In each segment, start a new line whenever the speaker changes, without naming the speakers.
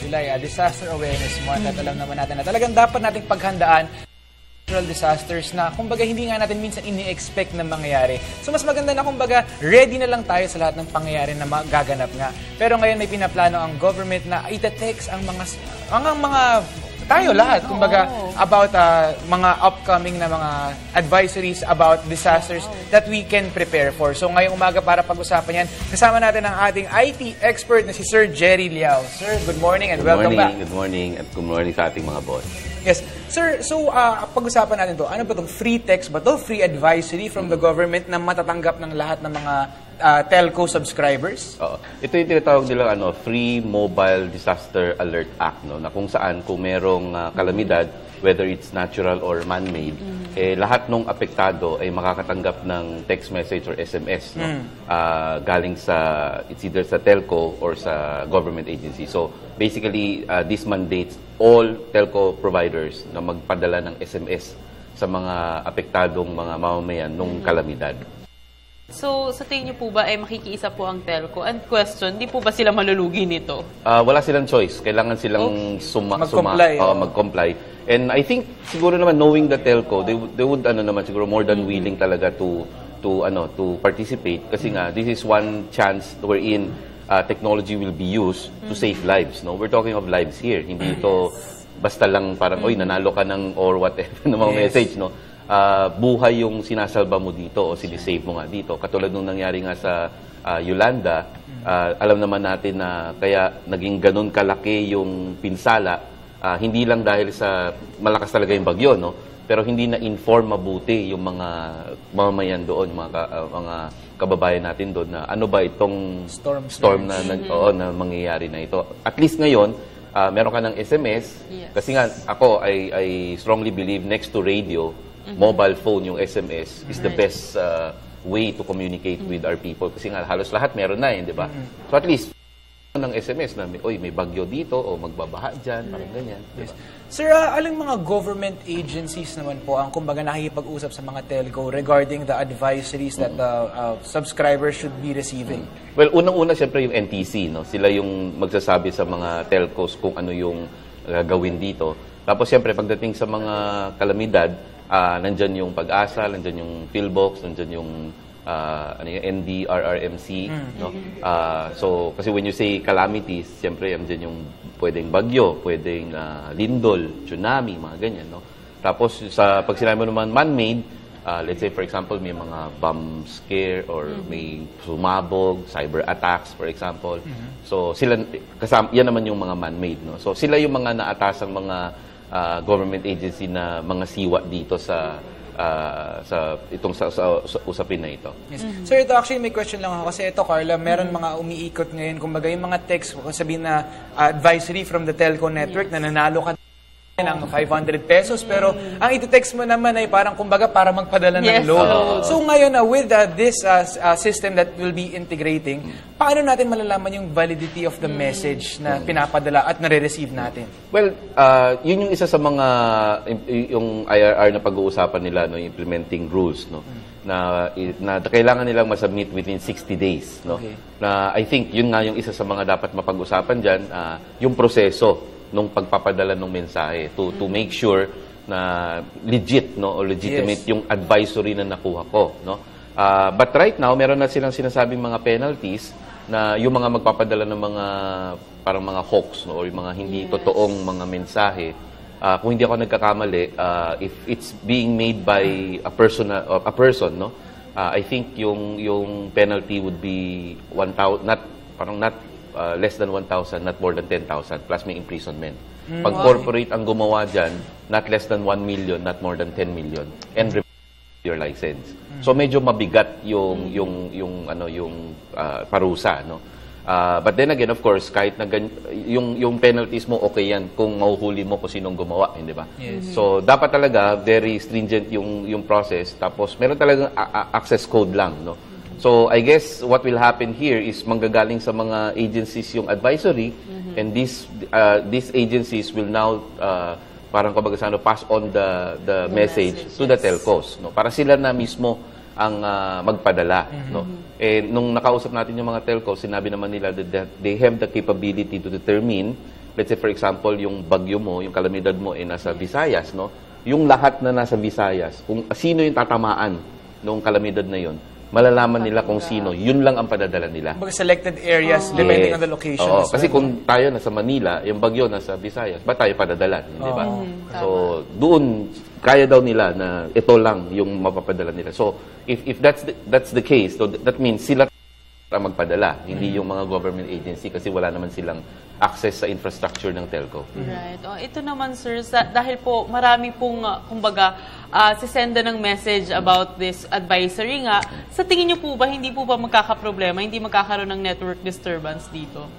July, Disaster Awareness Month. At alam naman natin na talagang dapat nating paghandaan natural disasters na kumbaga hindi nga natin minsan ini-expect na mangyayari. So mas maganda na kumbaga ready na lang tayo sa lahat ng pangyayari na magaganap nga. Pero ngayon may pinaplano ang government na ite-text ang mga tayo lahat, kumbaga, about mga upcoming na mga advisories about disasters that we can prepare for. So ngayong umaga para pag-usapan yan, kasama natin ang ating IT expert na si Sir Jerry Liao. Sir, good morning and welcome back.
Good morning at good morning sa ating mga boss.
Yes. Sir, so pag-usapan natin to, ano ba itong free text ba to? Free advisory from the government na matatanggap ng lahat ng mga telco subscribers?
Ito yung tinatawag nila Free Mobile Disaster Alert Act, no, na kung saan kung merong kalamidad, whether it's natural or man-made, lahat ng apektado ay makakatanggap ng text message or SMS, no, galing sa it's either sa telco or sa government agency. So basically, this mandates all telco providers na magpadala ng SMS sa mga apektadong mga mamamayan ng kalamidad.
So, sa tingin niyo po ba ay makikiisa po ang telco? And question, di po ba sila malulugi nito?
Wala silang choice. Kailangan silang mag-comply. And I think siguro naman knowing the telco, they would naman siguro more than willing talaga to participate kasi nga this is one chance wherein technology will be used to save lives, no? We're talking of lives here. Hindi ito basta lang parang oy nanalo ka ng or whatever ng mga message, no? Buhay yung sinasalba mo dito o sinisave mo nga dito. Katulad nung nangyari nga sa Yolanda, alam naman natin na kaya naging ganun kalaki yung pinsala, hindi lang dahil sa malakas talaga yung bagyo, no? Pero hindi na-inform mabuti yung mga mamamayan doon, mga kababayan natin doon na ano ba itong storm na mangyayari na ito. At least ngayon, meron ka ng SMS, kasi nga ako, I strongly believe next to radio, mobile phone, yung SMS, is the best way to communicate with our people. Kasi nga, halos lahat meron na di ba? So at least, ng SMS na, oy, may bagyo dito, o magbabaha dyan, parang ganyan. Diba?
Sir, aling mga government agencies naman po ang kumbaga nakikipag-usap sa mga telco regarding the advisories that subscribers should be receiving?
Well, unang-una, siyempre yung NTC, no? Sila yung magsasabi sa mga telcos kung ano yung gawin dito. Tapos, siyempre, pagdating sa mga kalamidad, nandyan yung Pag-asa, nandyan yung PhilBox, nandyan yung NDRRMC, no? So kasi when you say calamities, siyempre nandyan yung pwedeng bagyo, pwedeng lindol, tsunami, mga ganyan, no? Tapos pag sinabi mo naman man-made, let's say for example may mga bomb scare or may sumabog, cyber attacks for example. So sila kasama, yan naman yung mga man-made, no? So sila yung mga naatasang mga government agency na mga siwa dito sa usapin na ito.
Yes. Sir, ito actually may question lang ako kasi ito, Carla, meron mga umiikot ngayon, kumbaga yung mga text, sabihin na advisory from the telco network na nanalo ka ng 500 pesos, pero ang iti-text mo naman ay parang kumbaga para magpadala ng loan. So ngayon with this system that will be integrating, paano natin malalaman yung validity of the message na pinapadala at nare-receive natin?
Well, yun yung isa sa mga yung IRR na pag-uusapan nila, no, implementing rules, no, na kailangan nilang masubmit within 60 days, no. Okay. Na I think yun nga yung isa sa mga dapat mapag-usapan diyan, yung proseso nung pagpapadala ng mensahe to make sure na legit, no, o legitimate yung advisory na nakuha ko, no. But right now meron na silang sinasabing mga penalties na yung mga magpapadala ng mga parang mga hoax, no, or yung mga hindi totoong mga mensahe. Kung hindi ako nagkakamali, if it's being made by a person, no, I think yung penalty would be 1,000, not less than 1,000, not more than 10,000, plus may imprisonment. Pag corporate ang gumawa dyan, not less than 1 million, not more than 10 million, and your license. So medyo mabigat yung parusa, no. But then again, of course, kahit na yung penalties mo, okay yan kung mahuhuli mo kung sinong gumawa, hindi ba? Yes. So dapat talaga very stringent yung process. Tapos meron talagang access code lang, no. So I guess what will happen here is manggagaling sa mga agencies yung advisory, and these agencies will now parang kumbaga pass on the message to the telcos, no, para sila na mismo ang magpadala, no. Nung nakausap natin yung mga telcos, sinabi naman nila that they have the capability to determine let's say for example, yung bagyo mo, yung kalamidad mo ay nasa Visayas, no? Yung lahat na nasa Visayas, kung sino yung tatamaan ng kalamidad na yun, malalaman nila kung sino, yun lang ang padadala nila.
Mga selected areas, depending on the location.
Kasi kung tayo nasa Manila, yung bagyo nasa Visayas, ba tayo padadalan, di ba? So, doon, kaya daw nila na ito lang yung mapapadala nila. So, if that's the case, so that means sila magpadala, hindi yung mga government agency kasi wala naman silang access sa infrastructure ng telco.
Right. Ito naman, sir, dahil po marami pong, kumbaga, sisenda ng message about this advisory nga, sa tingin niyo po ba, hindi po ba magkakaproblema, hindi magkakaroon ng network disturbance dito?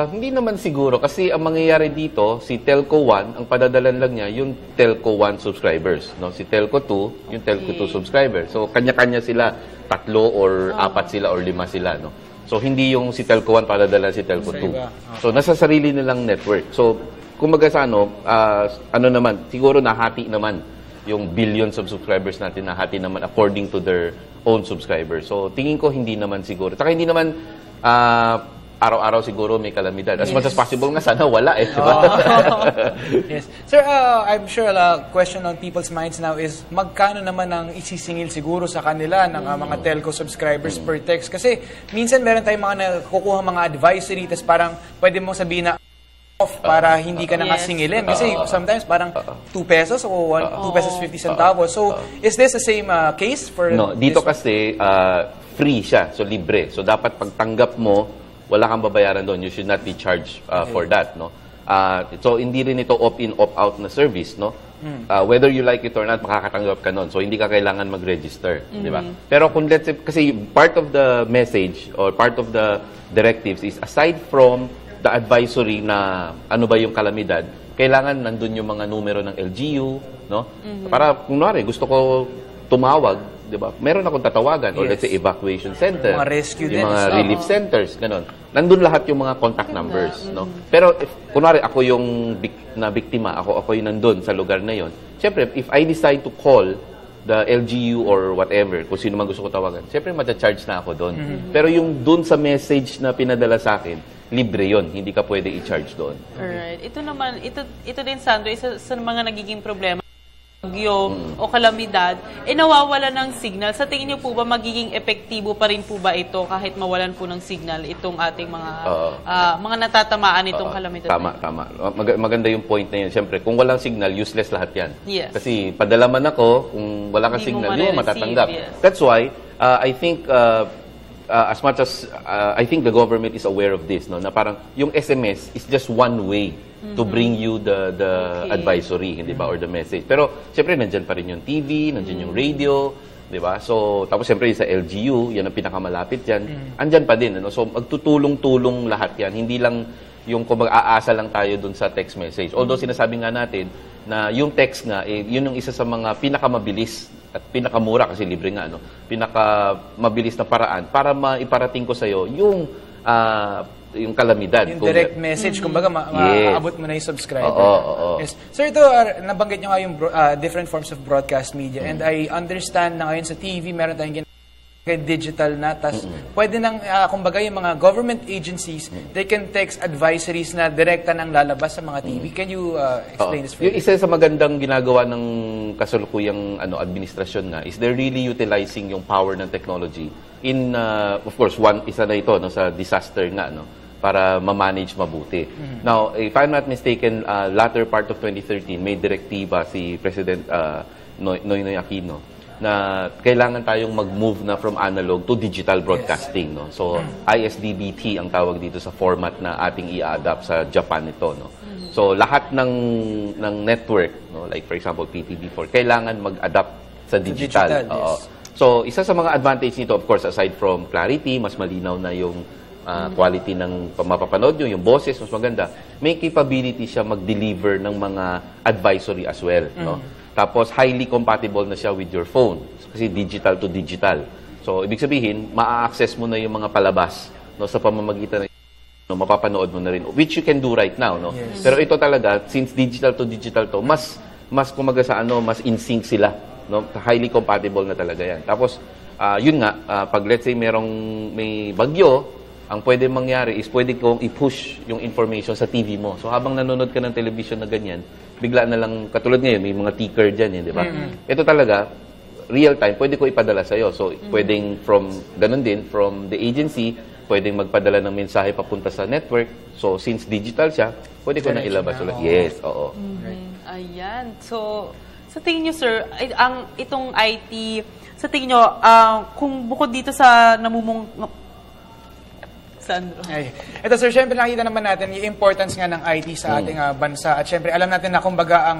Hindi naman siguro kasi ang mangyayari dito, si Telco 1, ang padadalan lang niya, yung Telco 1 subscribers. No? Si Telco 2, yung Telco 2 subscribers. So, kanya-kanya sila, 3 or 4 sila or 5 sila. No? So, hindi yung si Telco 1 padadala si Telco 2. So, nasa sarili nilang network. So, kumbaga sa ano naman, siguro nahati naman yung billions of subscribers natin, nahati naman according to their own subscribers. So, tingin ko hindi naman siguro. Saka hindi naman araw-araw siguro may kalamidad. As much as possible nga, sana wala eh. Diba?
Yes. Sir, I'm sure a question on people's minds now is magkano naman ang isisingil siguro sa kanila ng mga telco subscribers per text? Kasi minsan meron tayong mga nakukuha mga advisory, tas parang pwede mong sabihin na off para hindi ka na singilin. Kasi sometimes parang 2 pesos o 2 pesos 50 centavos. So, is this the same case for
No, dito kasi free siya. So, libre. So, dapat pagtanggap mo, wala kang babayaran doon. You should not be charged for that, no? So, hindi rin ito opt-in, opt-out na service, no? Whether you like it or not, makakatanggap ka nun. So, hindi ka kailangan mag-register, di ba? Pero kung let's say, kasi part of the message or part of the directives is aside from the advisory na ano ba yung kalamidad, kailangan nandun yung mga numero ng LGU, no? Para, kunwari, gusto ko tumawag, di ba? Meron akong tatawagan or let's say evacuation center,
mga rescue
yung mga relief centers, ganun. Nandun lahat yung mga contact numbers, no? Pero if kunwari ako yung na biktima, ako yung nandun sa lugar na yon. Syempre, if I decide to call the LGU or whatever, kung sino man gusto ko tawagan, syempre ma-charge na ako doon. Pero yung doon sa message na pinadala sa akin, libre yon, hindi ka pwede i-charge doon.
Alright. Ito naman, ito din, Sandro, isa sa mga nagiging problema bagyo o kalamidad, nawawala ng signal. Sa tingin niyo po ba magiging epektibo pa rin po ba ito kahit mawalan po ng signal itong ating mga natatamaan itong kalamidad?
Tama. Maganda yung point na yun. Siyempre, kung walang signal, useless lahat yan.
Yes.
Kasi padala man ako, kung wala kang signal, hindi mo matatanggap.
Yes.
That's why, I think, as much as I think the government is aware of this, no, na parang yung SMS is just one way to bring you the advisory, hindi ba, or the message. Pero syempre nandiyan pa rin yung TV, nandiyan yung radio, di ba? So tapos syempre sa LGU, yan ang pinakamalapit diyan. Andiyan pa din, ano? So magtutulong-tulong lahat yan. Hindi lang yung kung mag-aasa lang tayo dun sa text message. Although sinasabi nga natin na yung text nga, yun yung isa sa mga pinakamabilis at pinakamura kasi libre nga, no? Pinakamabilis na paraan para maiparating ko sa'yo yung kalamidad.
Yung direct message, kumbaga maabot mo na yung subscriber. Yes. Sir, ito, nabanggit nyo nga yung different forms of broadcast media. And I understand na ngayon sa TV, meron tayong digital na, tas pwede nang, kumbaga yung mga government agencies, they can text advisories na direkta nang lalabas sa mga TV. Can you explain this further?
Yung isa sa magandang ginagawa ng kasalukuyang administrasyon nga is they're really utilizing yung power ng technology in, of course, isa na ito, no, sa disaster nga, no, para ma-manage mabuti. Now, if I'm not mistaken, latter part of 2013, may direktiba si President Noynoy Aquino na kailangan tayong mag-move na from analog to digital broadcasting, no? So, ISDBT ang tawag dito sa format na ating i-adapt sa Japan ito, no? So, lahat ng network, no, like for example PTV4, kailangan mag-adapt sa digital.
Yes.
So, isa sa mga advantage nito, of course, aside from clarity, mas malinaw na yung quality ng mapapanood nyo, yung boses, mas maganda. May capability siya mag-deliver ng mga advisory as well, no? Tapos, highly compatible na siya with your phone. Kasi digital to digital. So, ibig sabihin, ma-access mo na yung mga palabas, no, sa pamamagitan ng mapapanood mo na rin. Which you can do right now, no?
Yes.
Pero ito talaga, since digital to digital to, mas kumaga sa mas in sync sila, no? Highly compatible na talaga yan. Tapos, yun nga, pag let's say may bagyo, ang pwede mangyari is pwede kong i-push yung information sa TV mo. So habang nanonood ka ng television na ganyan, bigla na lang, katulad ngayon, may mga ticker dyan, di ba? Ito talaga, real time, pwede ko ipadala sa'yo. So pwedeng ganun din, from the agency, pwedeng magpadala ng mensahe papunta sa network. So since digital siya, pwede ko na ilabas ulit. Yes, oo.
Ayan. So, sa tingin nyo, sir, itong IT, sa tingin nyo, kung bukod dito sa Sandro.
Ay. Ito sir, syempre nakita naman natin yung importance nga ng IT sa ating bansa. At syempre alam natin na kumbaga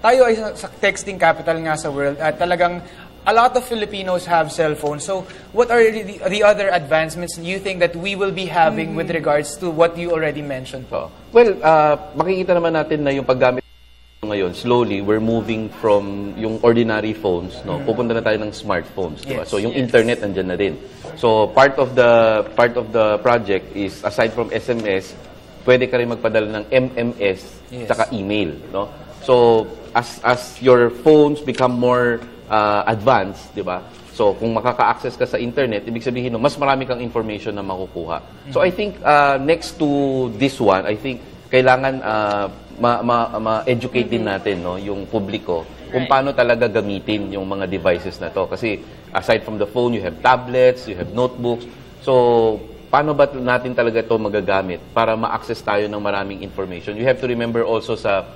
tayo ay sa texting capital nga sa world. At talagang a lot of Filipinos have cell phones. So what are the other advancements you think that we will be having with regards to what you already mentioned po?
Well, makikita naman natin na yung paggamit ngayon, slowly, we're moving from yung ordinary phones, no? Pupunta na tayo ng smartphones, diba? So yung internet andyan na din. So part of the project is, aside from SMS, pwede ka rin magpadala ng MMS saka email, no? So as your phones become more advanced, diba? So kung makaka-access ka sa internet, ibig sabihin no, mas marami kang information na makukuha. So I think next to this one, I think kailangan ma-educate din natin, no, yung publiko kung paano talaga gamitin yung mga devices na to. Kasi aside from the phone, you have tablets, you have notebooks. So paano ba natin talaga ito magagamit para ma-access tayo ng maraming information? You have to remember also sa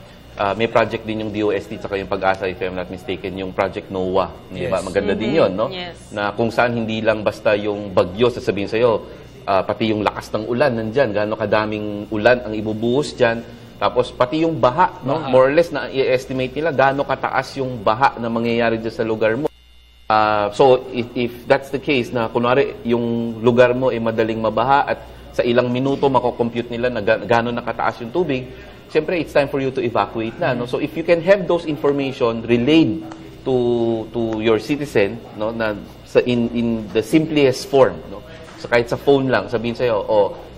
may project din yung DOST saka yung Pag-asa, if I'm not mistaken, yung Project NOAA. Diba? Maganda din yun, no? Na kung saan hindi lang basta yung bagyo sasabihin sa'yo, pati yung lakas ng ulan nandyan, gaano kadaming ulan ang ibubuhos dyan. Tapos pati yung baha, no? More or less na i-estimate nila gaano kataas yung baha na mangyayari dyan sa lugar mo. So if that's the case na kunwari yung lugar mo ay madaling mabaha at sa ilang minuto mako-compute nila na gaano nakataas yung tubig, siyempre it's time for you to evacuate na, no? So if you can have those information relayed to your citizen, no, na in the simplest form, no? So kahit sa phone lang, sabihin sa'yo,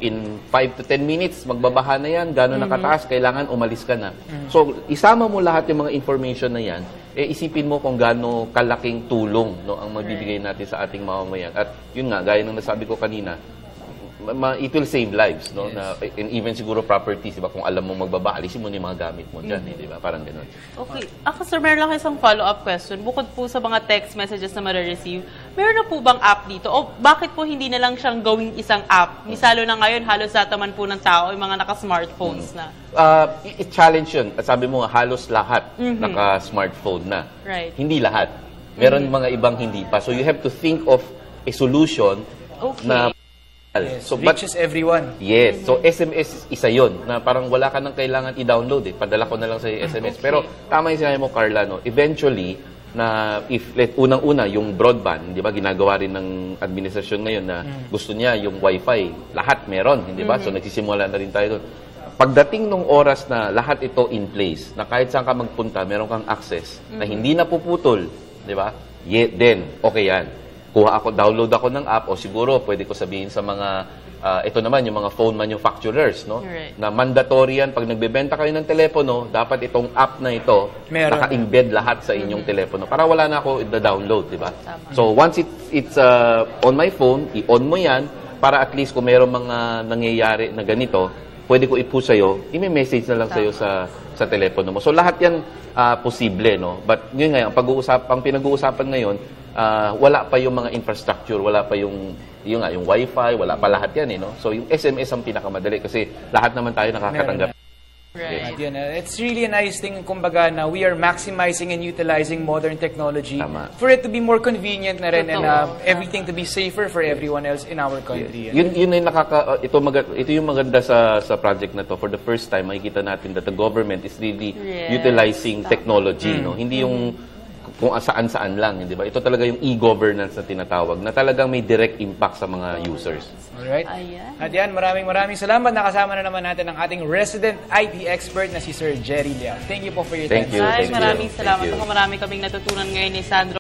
in 5 to 10 minutes, magbabaha na yan, gano'n nakataas, kailangan umalis ka na. So, isama mo lahat yung mga information na yan, isipin mo kung gaano kalaking tulong, no, ang magbibigay natin sa ating mamamayan. At yun nga, gaya ng nasabi ko kanina, it will save lives, no? Na, and even siguro properties, diba? Kung alam mo magbaba, alisin mo na yung mga gamit mo dyan, diba? Parang gano'n.
Okay. Ako, sir, meron lang isang follow-up question. Bukod po sa mga text messages na marireceive, meron na po bang app dito? O bakit po hindi na lang siyang gawing isang app? Misalo na ngayon, halos sataman po ng tao, yung mga naka-smartphones na.
Challenge yun. At sabi mo, halos lahat naka-smartphone na.
Right.
Hindi lahat. Meron mga ibang hindi pa. So you have to think of a solution na
yes, so, reaches everyone.
Yes. So, SMS isa yon na parang wala ka nang kailangan i-download eh. Padala ko na lang sa SMS. Pero, tama yung sinabi mo, Carla, no? Eventually, na if unang-una, yung broadband, di ba, ginagawa rin ng administrasyon ngayon na gusto niya yung Wi-Fi. Lahat meron, hindi ba? So, nagsisimula na rin tayo doon. Pagdating nung oras na lahat ito in place, na kahit saan ka magpunta, meron kang access, na hindi napuputol, di ba? Then, okay yan. Download ako ng app o siguro pwede ko sabihin sa mga, ito naman yung mga phone manufacturers, no?
Right.
Na mandatory yan, pag nagbebenta kayo ng telepono, dapat itong app na ito, naka-embed lahat sa inyong telepono. Para wala na ako i-download, di ba? So once it's on my phone, i-on mo yan, para at least kung mayroong mga nangyayari na ganito, pwede ko i-push sa'yo, i-message na lang sa'yo sa telepono mo. So lahat yan posible, no? But yun nga, ang pinag-uusapan ngayon, wala pa yung mga infrastructure, wala pa yung Wi-Fi, wala pa lahat yan, no? So yung SMS ang pinakamadali kasi lahat naman tayo nakakatanggap.
Right.
At yun, it's really a nice thing, kumbaga, na we are maximizing and utilizing modern technology for it to be more convenient na rin and everything to be safer for everyone else in our country.
Yes. Yun yung ito yung maganda sa project na to. For the first time, makikita natin that the government is really utilizing technology, no? Hindi yung kung saan-saan lang, di ba? Ito talaga yung e-governance na tinatawag, na talagang may direct impact sa mga users.
Alright. At yan, maraming salamat. Nakasama na naman natin ang ating resident IT expert na si Sir Jerry Liao. Thank you po for your time.
Thank you.
Maraming salamat. Marami kaming natutunan ngayon ni Sandro.